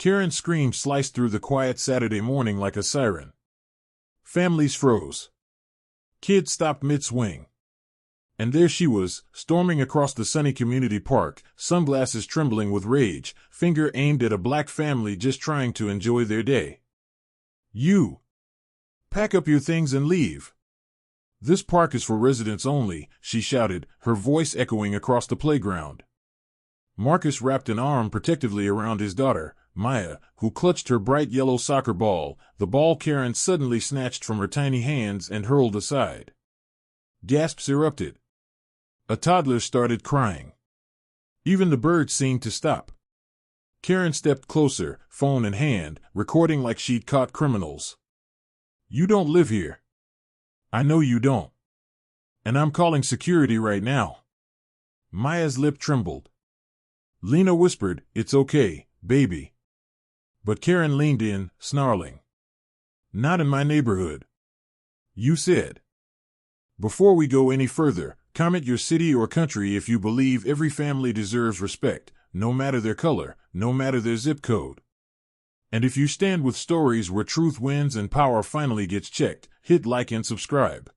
Karen's scream sliced through the quiet Saturday morning like a siren. Families froze. Kids stopped mid-swing. And there she was, storming across the sunny community park, sunglasses trembling with rage, finger aimed at a black family just trying to enjoy their day. "You! Pack up your things and leave. This park is for residents only," she shouted, her voice echoing across the playground. Marcus wrapped an arm protectively around his daughter, Maya, who clutched her bright yellow soccer ball, the ball Karen suddenly snatched from her tiny hands and hurled aside. Gasps erupted. A toddler started crying. Even the birds seemed to stop. Karen stepped closer, phone in hand, recording like she'd caught criminals. "You don't live here. I know you don't. And I'm calling security right now." Maya's lip trembled. Lena whispered, "It's okay, baby." But Karen leaned in, snarling. "Not in my neighborhood. You said." "Before we go any further, comment your city or country if you believe every family deserves respect, no matter their color, no matter their zip code. And if you stand with stories where truth wins and power finally gets checked, hit like and subscribe.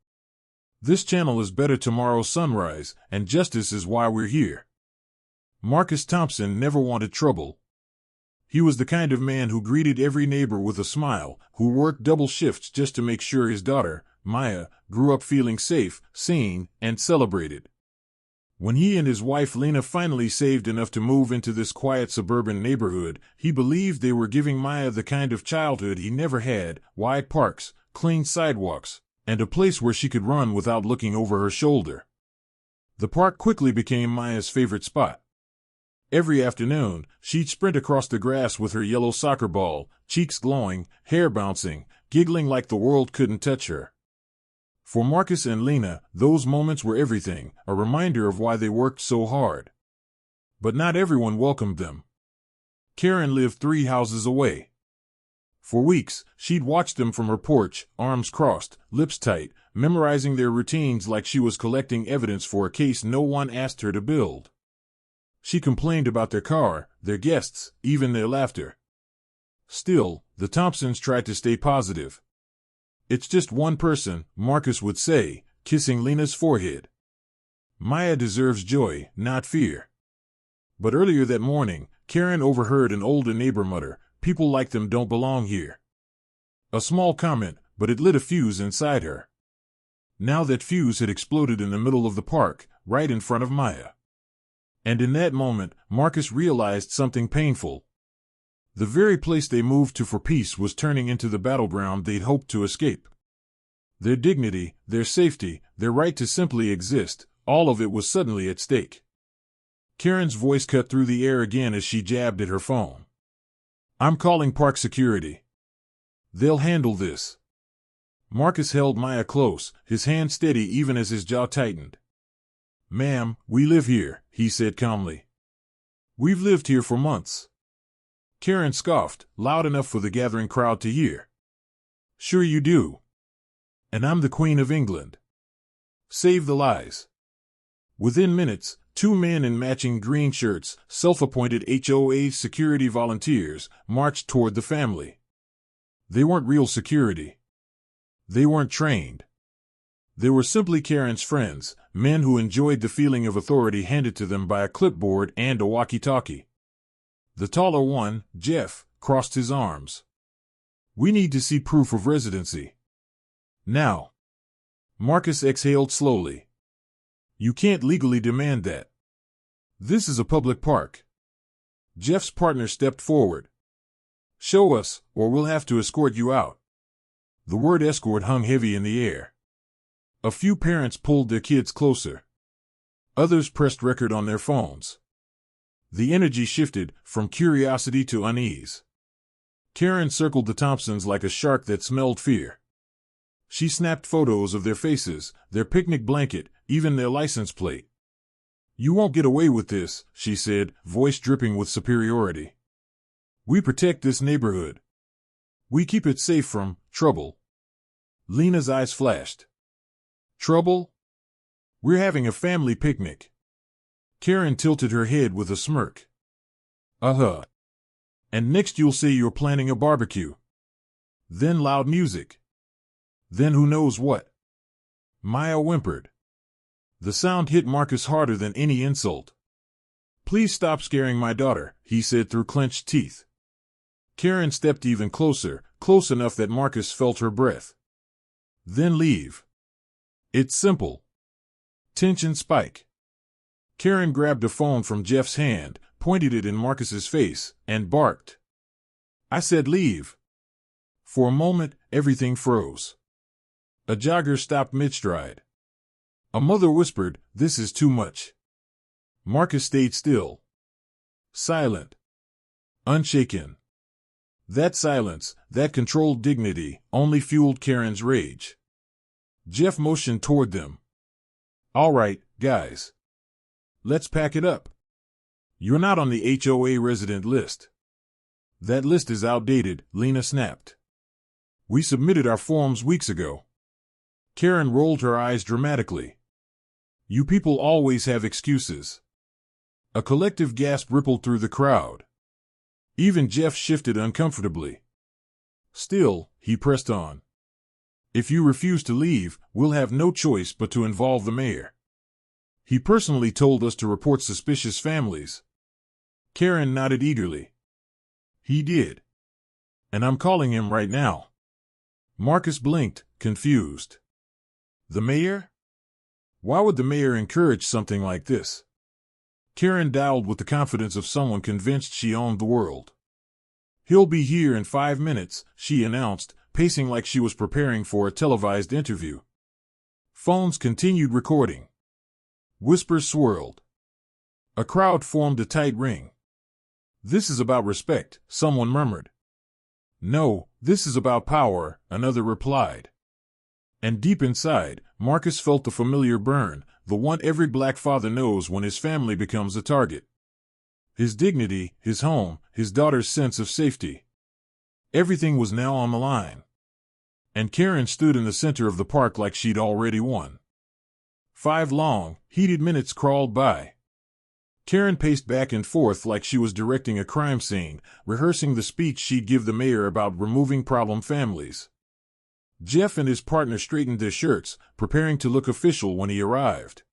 This channel is better tomorrow's sunrise, and justice is why we're here." Marcus Thompson never wanted trouble. He was the kind of man who greeted every neighbor with a smile, who worked double shifts just to make sure his daughter, Maya, grew up feeling safe, seen, and celebrated. When he and his wife Lena finally saved enough to move into this quiet suburban neighborhood, he believed they were giving Maya the kind of childhood he never had: wide parks, clean sidewalks, and a place where she could run without looking over her shoulder. The park quickly became Maya's favorite spot. Every afternoon, she'd sprint across the grass with her yellow soccer ball, cheeks glowing, hair bouncing, giggling like the world couldn't touch her. For Marcus and Lena, those moments were everything, a reminder of why they worked so hard. But not everyone welcomed them. Karen lived 3 houses away. For weeks, she'd watched them from her porch, arms crossed, lips tight, memorizing their routines like she was collecting evidence for a case no one asked her to build. She complained about their car, their guests, even their laughter. Still, the Thompsons tried to stay positive. "It's just one person," Marcus would say, kissing Lena's forehead. "Maya deserves joy, not fear." But earlier that morning, Karen overheard an older neighbor mutter, "People like them don't belong here." A small comment, but it lit a fuse inside her. Now that fuse had exploded in the middle of the park, right in front of Maya. And in that moment, Marcus realized something painful. The very place they moved to for peace was turning into the battleground they'd hoped to escape. Their dignity, their safety, their right to simply exist, all of it was suddenly at stake. Karen's voice cut through the air again as she jabbed at her phone. "I'm calling park security. They'll handle this." Marcus held Maya close, his hand steady even as his jaw tightened. "Ma'am, we live here," he said calmly. "We've lived here for months." Karen scoffed, loud enough for the gathering crowd to hear. "Sure you do. And I'm the Queen of England. Save the lies." Within minutes, 2 men in matching green shirts, self-appointed HOA security volunteers, marched toward the family. They weren't real security. They weren't trained. They were simply Karen's friends, men who enjoyed the feeling of authority handed to them by a clipboard and a walkie-talkie. The taller one, Jeff, crossed his arms. "We need to see proof of residency. Now." Marcus exhaled slowly. "You can't legally demand that. This is a public park." Jeff's partner stepped forward. "Show us, or we'll have to escort you out." The word escort hung heavy in the air. A few parents pulled their kids closer. Others pressed record on their phones. The energy shifted, from curiosity to unease. Karen circled the Thompsons like a shark that smelled fear. She snapped photos of their faces, their picnic blanket, even their license plate. "You won't get away with this," she said, voice dripping with superiority. "We protect this neighborhood. We keep it safe from trouble." Lena's eyes flashed. "Trouble? We're having a family picnic." Karen tilted her head with a smirk. "Uh-huh. And next you'll say you're planning a barbecue. Then loud music. Then who knows what? Maya whimpered. The sound hit Marcus harder than any insult. Please stop scaring my daughter, he said through clenched teeth. Karen stepped even closer, close enough that Marcus felt her breath. Then leave. It's simple. Tension spike. Karen grabbed a phone from Jeff's hand, pointed it in Marcus's face, and barked. I said leave. For a moment, everything froze. A jogger stopped mid-stride. A mother whispered, "This is too much." Marcus stayed still. Silent. Unshaken. That silence, that controlled dignity, only fueled Karen's rage. Jeff motioned toward them. All right, guys. Let's pack it up. You're not on the HOA resident list. That list is outdated, Lena snapped. We submitted our forms weeks ago. Karen rolled her eyes dramatically. You people always have excuses. A collective gasp rippled through the crowd. Even Jeff shifted uncomfortably. Still, he pressed on. If you refuse to leave, we'll have no choice but to involve the mayor. He personally told us to report suspicious families. Karen nodded eagerly. He did. And I'm calling him right now. Marcus blinked, confused. The mayor? Why would the mayor encourage something like this? Karen dialed with the confidence of someone convinced she owned the world. He'll be here in 5 minutes, she announced, pacing like she was preparing for a televised interview. Phones continued recording. Whispers swirled. A crowd formed a tight ring. This is about respect, someone murmured. No, this is about power, another replied. And deep inside, Marcus felt the familiar burn, the one every black father knows when his family becomes a target. His dignity, his home, his daughter's sense of safety. Everything was now on the line. And Karen stood in the center of the park like she'd already won. 5 long, heated minutes crawled by. Karen paced back and forth like she was directing a crime scene, rehearsing the speech she'd give the mayor about removing problem families. Jeff and his partner straightened their shirts, preparing to look official when he arrived.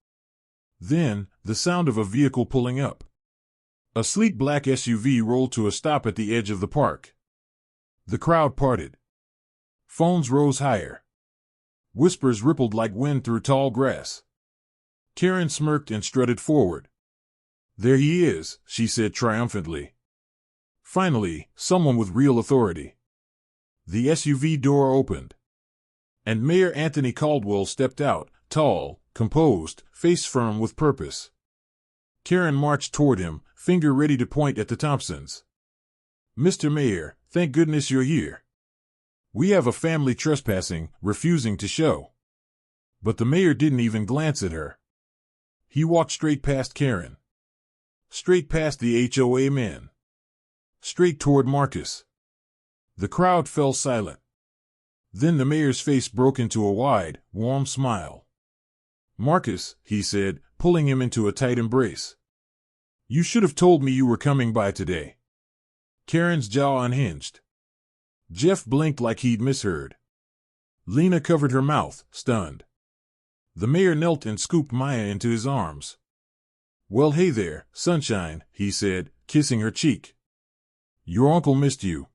Then, the sound of a vehicle pulling up. A sleek black SUV rolled to a stop at the edge of the park. The crowd parted. Phones rose higher. Whispers rippled like wind through tall grass. Karen smirked and strutted forward. There he is, she said triumphantly. Finally, someone with real authority. The SUV door opened. And Mayor Anthony Caldwell stepped out, tall, composed, face firm with purpose. Karen marched toward him, finger ready to point at the Thompsons. Mr. Mayor, thank goodness you're here. We have a family trespassing, refusing to show. But the mayor didn't even glance at her. He walked straight past Karen. Straight past the HOA men. Straight toward Marcus. The crowd fell silent. Then the mayor's face broke into a wide, warm smile. Marcus, he said, pulling him into a tight embrace. You should have told me you were coming by today. Karen's jaw unhinged. Jeff blinked like he'd misheard. Lena covered her mouth, stunned. The mayor knelt and scooped Maya into his arms. Well, hey there, sunshine, he said, kissing her cheek. Your uncle missed you.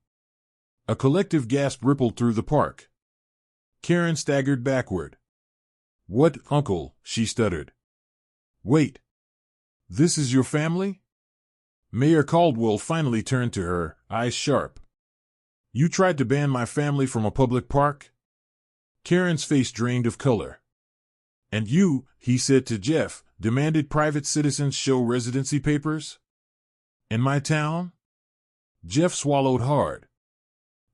A collective gasp rippled through the park. Karen staggered backward. What, uncle? She stuttered. Wait. This is your family? Mayor Caldwell finally turned to her, eyes sharp. You tried to ban my family from a public park? Karen's face drained of color. And you, he said to Jeff, demanded private citizens show residency papers? In my town? Jeff swallowed hard.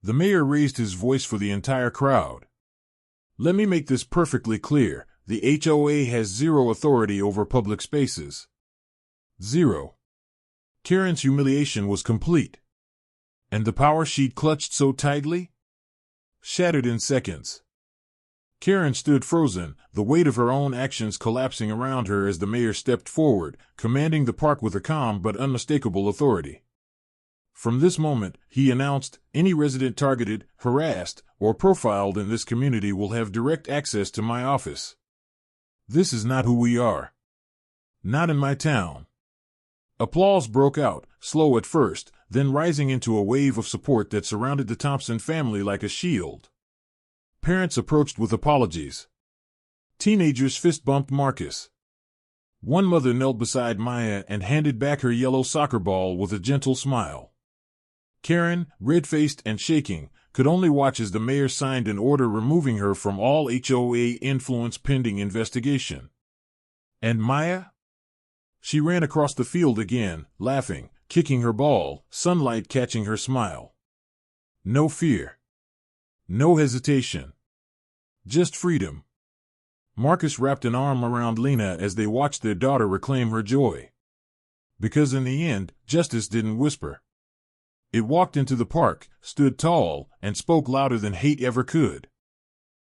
The mayor raised his voice for the entire crowd. Let me make this perfectly clear. The HOA has zero authority over public spaces. Zero. Karen's humiliation was complete. And the power she'd clutched so tightly? Shattered in seconds. Karen stood frozen, the weight of her own actions collapsing around her as the mayor stepped forward, commanding the park with a calm but unmistakable authority. From this moment, he announced, any resident targeted, harassed, or profiled in this community will have direct access to my office. This is not who we are. Not in my town. Applause broke out, slow at first, then rising into a wave of support that surrounded the Thompson family like a shield. Parents approached with apologies. Teenagers fist-bumped Marcus. One mother knelt beside Maya and handed back her yellow soccer ball with a gentle smile. Karen, red-faced and shaking, could only watch as the mayor signed an order removing her from all HOA influence pending investigation. And Maya? She ran across the field again, laughing, kicking her ball, sunlight catching her smile. No fear. No hesitation. Just freedom. Marcus wrapped an arm around Lena as they watched their daughter reclaim her joy. Because in the end, justice didn't whisper. It walked into the park, stood tall, and spoke louder than hate ever could.